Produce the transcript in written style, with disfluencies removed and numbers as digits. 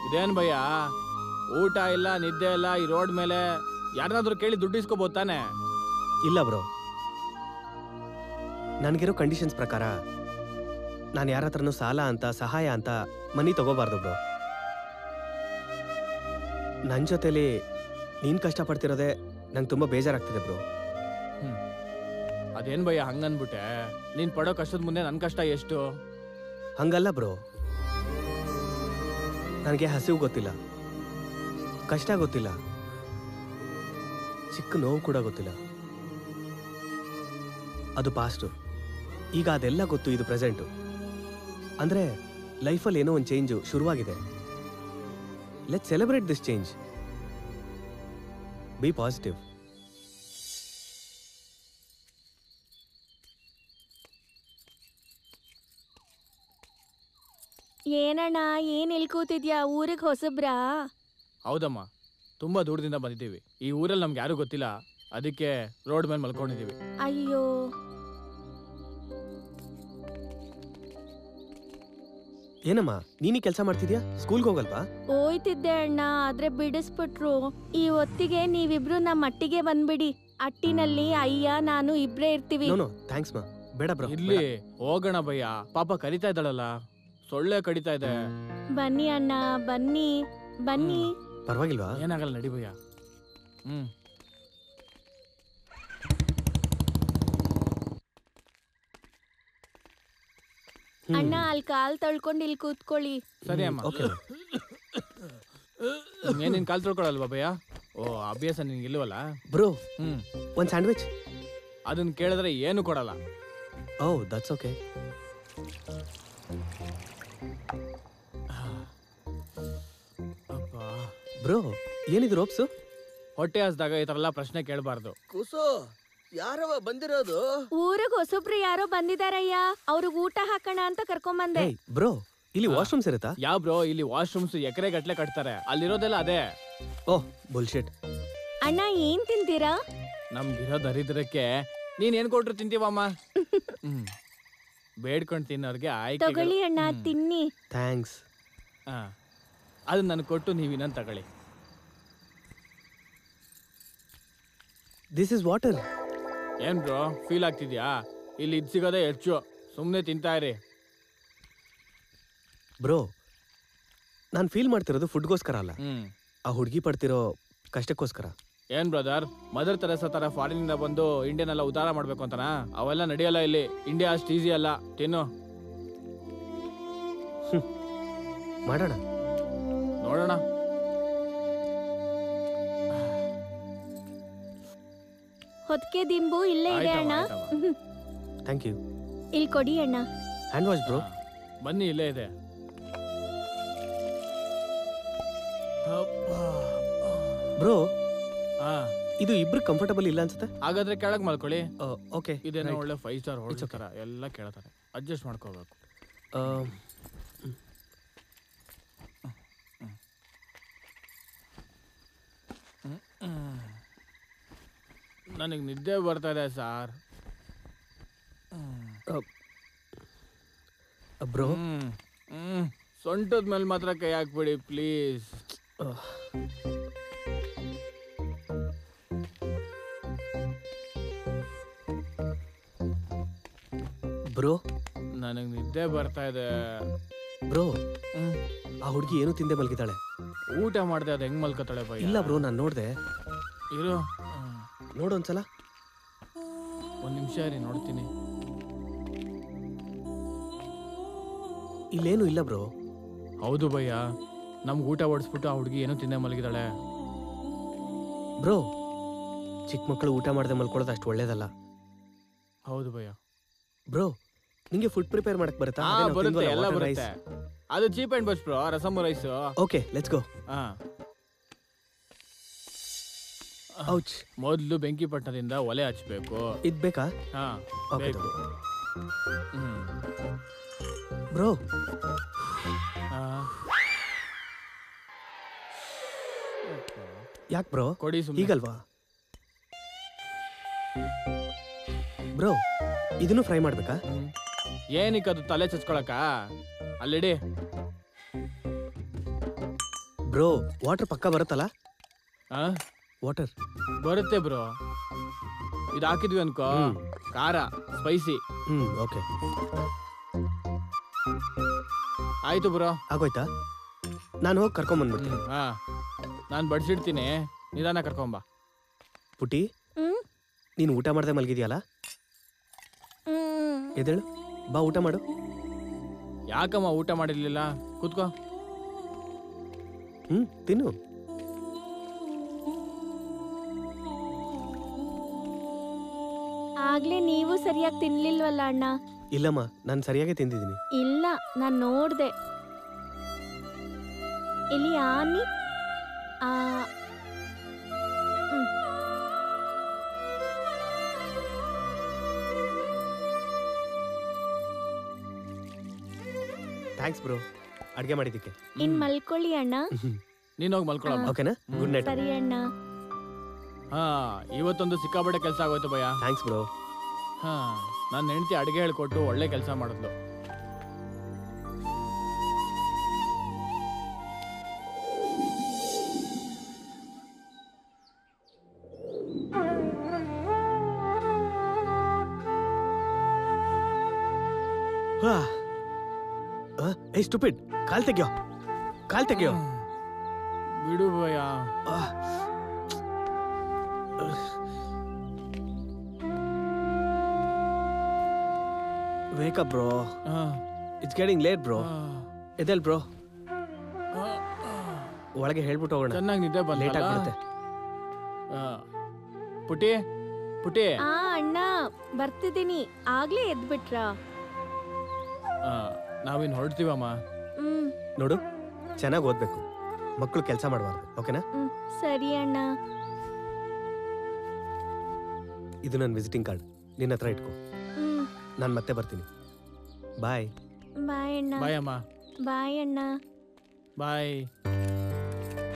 ಇದೇನ್ ಭಯ್ಯ, ಊಟ ಇಲ್ಲ ನಿದ್ದೆ ಇಲ್ಲ ಈ ರೋಡ್ ಮೇಲೆ, ಯಾರನ್ನಾದ್ರೂ ಕೇಳಿ ದುಡ್ಡು ಇಸ್ಕೋಬಹುದು ತಾನೆ? ಇಲ್ಲ ಬ್ರೋ, ನನಗಿರೋ ಕಂಡೀಷನ್ಸ್ ಪ್ರಕಾರ ನಾನು ಯಾರ ಹತ್ರನೂ ಸಾಲ ಅಂತ ಸಹಾಯ ಅಂತ ಮನಿ ತಗೋಬಾರ್ದು ಬ್ರೋ. ನನ್ನ ಜೊತೆಲಿ ನೀನು ಕಷ್ಟಪಡ್ತಿರೋದೇ ನಂಗೆ ತುಂಬ ಬೇಜಾರಾಗ್ತಿದೆ ಬ್ರೋ. ಅದೇನ್ ಭಯ್ಯ ಹಂಗನ್ಬಿಟ್ಟೆ? ನೀನ್ ಪಡೋ ಕಷ್ಟದ ಮುಂದೆ ನನ್ನ ಕಷ್ಟ ಎಷ್ಟು? ಹಂಗಲ್ಲ ಬ್ರೋ, ನನಗೆ ಹಸಿವು ಗೊತ್ತಿಲ್ಲ, ಕಷ್ಟ ಗೊತ್ತಿಲ್ಲ, ಚಿಕ್ಕ ನೋವು ಕೂಡ ಗೊತ್ತಿಲ್ಲ. ಅದು ಪಾಸ್ಟು. ಈಗ ಅದೆಲ್ಲ ಗೊತ್ತು, ಇದು ಪ್ರೆಸೆಂಟು. ಅಂದರೆ ಲೈಫಲ್ಲಿ ಏನೋ ಒಂದು ಚೇಂಜು ಶುರುವಾಗಿದೆ. Let's celebrate this change. B positive. ಏನಣ್ಣ, ಏನ್ ಇಲ್ಲಿ ಕೂತಿದ್ಯಾ? ಊರಿಗೆ ಹೊಸಬ್ರಾ? ಹೌದಮ್ಮ, ತುಂಬಾ ದೂರದಿಂದ ಬಂದಿದ್ದೀವಿ. ಈ ಊರಲ್ಲಿ ನಮ್ಗೆ ಯಾರು ಗೊತ್ತಿಲ್ಲ, ಅದಕ್ಕೆ ರೋಡ್ ಮೇಲೆ ಮಲ್ಕೊಂಡಿದ್ದೀವಿ. ಅಯ್ಯೋ, ಏನಮ್ಮ ನೀನು ಕೆಲಸ ಮಾಡ್ತಿದ್ಯಾ? ಸ್ಕೂಲ್ಗೆ ಹೋಗಲ್ವಾ? ಹೋಯ್ತಿದ್ದೆ ಅಣ್ಣ, ಆದ್ರೆ ಬಿಡಿಸ್ಬಿಟ್ರು. ಈ ಹೊತ್ತಿಗೆ ನೀವಿಬ್ರು ನಮ್ಮ ಅಟ್ಟಿಗೆ ಬಂದ್ಬಿಡಿ. ಅಟ್ಟಿನಲ್ಲಿ ಅಯ್ಯ ನಾನು ಇಬ್ರೇ ಇರ್ತೀವಿ. ನೋ ಥ್ಯಾಂಕ್ಸ್ ಮಾ, ಬೇಡ ಬ್ರೋ. ಇಲ್ಲಿ ಹೋಗೋಣ ಭಯ್ಯ, ಪಾಪ ಕರಿತಾ ಇದ್ದಾಳಲ್ಲ, ಸೊಳ್ಳೆ ಕಡಿತಾ ಇದೆ. ಬನ್ನಿ ಅಣ್ಣ, ಬನ್ನಿ ಬನ್ನಿ. ಪರವಾಗಿಲ್ವಾ? ಏನಾಗಲ್ಲ, ನಡಿ ಭಯ್ಯ. ಅಣ್ಣ ಅಲ್ಲಿ ಕಾಲ್ ತೊಳ್ಕೊಂಡು ಇಲ್ಲಿ ಕೂತ್ಕೊಳ್ಳಿ. ಸರಿ ಅಮ್ಮ. ಏನಿನ್ ಕಾಲ್ ತೊಳ್ಕೊಳಲ್ವಾ ಭಯ್ಯ? ಓ, ಅಭ್ಯಾಸ ನಿನ್ಗೆ ಇಲ್ವಲ್ಲ ಬ್ರೋ. ಒಂದು ಸ್ಯಾಂಡ್ವಿಚ್. ಅದನ್ನ ಕೇಳಿದ್ರೆ ಏನು ಕೊಡಲ್ಲ. ಓ, ದಟ್ಸ್ ಓಕೆ. ಬ್ರೋ, ಏನಿದು ರೋಪ್ಸು? ಹೊಟ್ಟೆ ಹಸ್ದಾಗ ಈ ತರ ಎಲ್ಲ ಪ್ರಶ್ನೆ ಕೇಳಬಾರ್ದು. ಕುಸು, ಯಾರವ ಬಂದಿರೋದು? ಊರಿಗೆ ಹೊಸಬ್ರು ಯಾರೋ ಬಂದಿದಾರಯ್ಯ, ಅವ್ರಿಗೆ ಊಟ ಹಾಕೋಣ ಅಂತ ಕರ್ಕೊಂಬಂದೆ. ಬ್ರೋ, ಇಲ್ಲಿ ವಾಶ್ರೂಮ್ಸ್ ಇರುತ್ತಾ? ಯಾವ ಬ್ರೋ, ಇಲ್ಲಿ ವಾಶ್ರೂಮ್ಸ್ ಎಕರೆ ಗಟ್ಲೆ ಕಟ್ತಾರೆ, ಅಲ್ಲಿರೋದೆಲ್ಲ ಅದೇ. ಓಹ್ ಬುಲ್ಶಿಟ್. ಅಣ್ಣ ಏನ್ ತಿಂತೀರಾ? ನಮ್ಗಿರೋ ದರಿದ್ರಕ್ಕೆ ನೀನ್ ಏನ್ ಕೊಟ್ರು ತಿಂತೀವಮ್ಮ. ಬೇಡ್ಕೊಂಡ್ ತಿನ್ನೋರ್ಗೆ ಆಯ್ಕೆ. ತಗೊಳ್ಳಿ ಅಣ್ಣ, ತಿನ್ನಿ. ಥ್ಯಾಂಕ್ಸ್. ಅದನ್ನ ನನ್ ಕೊಟ್ಟು ನೀವ್ ಇನ್ನೊಂದು ತಗೊಳ್ಳಿ. This is water. ಏನ್ ಬ್ರೋ, ಫೀಲ್ ಆಗ್ತಿದ್ಯಾ? ಇಲ್ಲಿ ಇದ್ ಸಿಗೋದೇ ಹೆಚ್ಚು, ಸುಮ್ನೆ ತಿಂತಾ ಇರಿ. ಬ್ರೋ, ನಾನು ಫೀಲ್ ಮಾಡ್ತಿರೋದು ಫುಡ್ಗೋಸ್ಕರ ಅಲ್ಲ, ಆ ಹುಡುಗಿ ಪಡ್ತಿರೋ ಕಷ್ಟಕ್ಕೋಸ್ಕರ. ಏನ್ ಬ್ರದರ್, ಮದರ್ ತೆರೇಸಾ ತರ ಫಾರಿನ್ ಇಂದ ಬಂದು ಇಂಡಿಯನ್ ಎಲ್ಲ ಉದ್ಧಾರ ಮಾಡ್ಬೇಕು ಅಂತನಾ? ಅವೆಲ್ಲ ನಡೆಯಲ್ಲ ಇಲ್ಲಿ. ಇಂಡಿಯಾ ಅಷ್ಟು ಈಸಿ ಅಲ್ಲ. ತಿನ್ನು. ಮಾಡೋಣ, ನೋಡೋಣ. ಹೊತ್ಕೆ ದಿಂಬು ಇಲ್ಲೇ ಇದೆ ಅಣ್ಣ. Thank you. ಇಲ್ಲಿ ಕೊಡಿ ಅಣ್ಣ. Hand wash bro. ಬನ್ನಿ, ಇಲ್ಲೇ ಇದೆ. ಬ್ರೋ, ಇದು ಇಬ್ರು ಕಂಫರ್ಟಬಲ್ ಇಲ್ಲ ಅನ್ಸುತ್ತೆ. ಹಾಗಾದ್ರೆ ಕೆಳಗ್ ಮಲ್ಕೊಳ್ಳಿ. ಓಕೆ. ಇದೇನೋ ಒಳ್ಳೆ 5 ಸ್ಟಾರ್ ಹೋಟೆಲ್ ತರ ಎಲ್ಲ ಕೇಳ್ತಾರೆ, ಅಡ್ಜಸ್ಟ್ ಮಾಡ್ಕೋಬೇಕು. ನನಗೆ ನಿದ್ದೆ ಬರ್ತಾ ಇದೆ ಸಾರ್. ಬ್ರೋ, ಸೊಂಟದ ಮೇಲೆ ಮಾತ್ರ ಕೈ ಹಾಕ್ಬಿಡಿ ಪ್ಲೀಸ್. ಬ್ರೋ, ನನಗೆ ನಿದ್ದೆ ಬರ್ತಾ ಇದೆ. ಬ್ರೋ, ಆ ಹುಡುಗಿ ಏನು ತಿಂದೆ ಮಲ್ಗಿದ್ದಾಳೆ. ಊಟ ಮಾಡ್ದೆ, ಅದು ಹೆಂಗ್ ಮಲ್ಕೋತಾಳೆ ಬೈ? ಇಲ್ಲ ಬ್ರೋ, ನಾನು ನೋಡ್ದೆ. ಇರು, ನೋಡು ಒಂದ್ಸಲ. ಒಂದ್ ನಿಮಿಷ ರೀ, ನೋಡ್ತೀನಿ. ಇಲ್ಲೇನು ಇಲ್ಲ ಬ್ರೋ. ಹೌದು ಭಯ್ಯ, ನಮ್ಗೆ ಊಟ ಓಡಿಸ್ಬಿಟ್ಟು ಆ ಹುಡುಗಿ ಏನೋ ತಿಂದೆ ಮಲಗಿದಾಳೆ. ಬ್ರೋ, ಚಿಕ್ಕ ಮಕ್ಕಳು ಊಟ ಮಾಡದೆ ಮಲ್ಕೊಳ್ಳೋದು ಅಷ್ಟು ಒಳ್ಳೇದಲ್ಲ. ಹೌದು ಭಯ್ಯ. ಬ್ರೋ, ನಿಂಗೆ ಫುಡ್ ಪ್ರಿಪೇರ್ ಮಾಡಕ್ ಬರುತ್ತಾ? ಬರುತ್ತೆ, ಎಲ್ಲ ಬರುತ್ತೆ. ಅದು cheap and best bro, rasam rice. Okay, let's go. Ouch. ಮೊದಲು ಬೆಂಕಿ ಪಟ್ಟಣದಿಂದ ಒಲೆ ಹಚ್ಬೇಕು. ಇದ್ ಬೇಕಾ? ಬೇಕು. ಬ್ರೋ, ಯಾಕೆ ಬ್ರೋ? ಕೊಡಿ ಈಗಲ್ವಾ ಬ್ರೋ? ಇದನ್ನು ಫ್ರೈ ಮಾಡ್ಬೇಕಾ? ಏನಕ್ಕೆ ಅದು ತಲೆ ಚಚ್ಕೊಳಕ? ಅಲ್ಲಿಡಿ. ಬ್ರೋ ವಾಟರ್ ಪಕ್ಕ ಬರುತ್ತಲ್ಲ? ಆ ವಾಟರ್ ಬರುತ್ತೆ ಬ್ರೋ. ಇದು ಹಾಕಿದ್ವಿ ಅನ್ಕೋ, ಖಾರ ಸ್ಪೈಸಿ. ಓಕೆ ಆಯ್ತು ಬ್ರೋ. ಆಗೋಯ್ತಾ? ನಾನು ಹೋಗಿ ಕರ್ಕೊಂಬಂದ್ಬಿಡ್ತೀನಿ. ಹಾ, ನಾನು ಬಡ್ಸಿಡ್ತೀನಿ, ನಿಧಾನ ಕರ್ಕೊಂಬ. ಪುಟಿ, ಹ್ಮ್ ನೀನು ಊಟ ಮಾಡ್ದೆ ಮಲಗಿದ್ಯಲ್ಲ? ಹ್ಮ್ ಎದ್ದೇಳು, ಬಾ ಊಟ ಮಾಡು. ಯಾಕಮ್ಮ ಊಟ ಮಾಡಿರ್ಲಿಲ್ಲ? ಕೂತ್ಕೋ. ತಿನ್ನು. ಆಗ್ಲೇ ನೀವು ಸರಿಯಾಗಿ ತಿನ್ಲಿಲ್ವಲ್ಲ ಅಣ್ಣ? ಇಲ್ಲಮ್ಮ, ನಾನು ಸರಿಯಾಗಿ ತಿಂದಿದ್ದೀನಿ. ಇಲ್ಲ, ನಾನ್ ನೋಡ್ದೆ. ಇಲ್ಲಿ ಆನಿ ಆ ಹ್ಮ್. ಥ್ಯಾಂಕ್ಸ್ ಬ್ರೋ, ಅಡುಗೆ ಮಾಡಿದ್ದಕ್ಕೆ. ಇನ್ ಮಲ್ಕೊಳ್ಳಿ ಅಣ್ಣ. ನೀನ್ ಹೋಗಿ ಮಲ್ಕೊಳಮ್ಮ. ಓಕೆನಾ? Good night. ಸರಿ ಅಣ್ಣ. ಹಾ, ಇವತ್ತೊಂದು ಸಿಕ್ಕಾಪಟ್ಟೆ ಕೆಲಸ ಆಗೋಯ್ತು ಭಯ. Thanks bro. ಹಾ, ನನ್ನ ಹೆಂಡತಿ ಅಡುಗೆ ಹೇಳ್ಕೊಟ್ಟು ಒಳ್ಳೆ ಕೆಲಸ ಮಾಡಿದ್ಲು. ಏ ಸ್ಟುಪಿಡ್, ಕಾಲ್ ತೆಗಿಯೋ, ಕಾಲ್ ತೆಗಿಯೋ. ಬಿಡು ಭಯ. Wake up bro, it's getting late bro. ಎದ್ದೇಳ್ ಬ್ರೋ, ಒಳಗೆ ಹೇಳ್ಬಿಟ್ಟು ಹೋಗೋಣ. ಚೆನ್ನಾಗಿ ನಿದ್ದೆ ಲೇಟ್ ಬಂದ. ಆಗ್ಬಿಡುತ್ತೆ. ಪುಟಿ ಪುಟಿ, ಆ ಅಣ್ಣ ಬರ್ತಿದ್ದೀನಿ. ಆಗ್ಲೇ ಎದ್ಬಿಟ್ರಾ? ನಾವಿನ್ ಹೊರಡ್ತೀವಮ್ಮ. ಹ್ಮ್ ನೋಡು, ಚೆನ್ನಾಗಿ ಓದ್ಬೇಕು, ಮಕ್ಕಳು ಕೆಲಸ ಮಾಡಬಾರ್ದು. ಓಕೆನಾ? ಹ್ಮ್ ಸರಿ ಅಣ್ಣ. ಇದು ನನ್ನ ವಿಸಿಟಿಂಗ್ ಕಾರ್ಡ್, ನಿನ್ನ ಹತ್ರ ಇಟ್ಕೋ. ನಾನು ಮತ್ತೆ ಬರ್ತೀನಿ. ಬಾಯ್. ಬಾಯ್ ಅಣ್ಣ. ಬಾಯ್ ಅಮ್ಮ. ಬಾಯ್ ಅಣ್ಣ. ಬಾಯ್.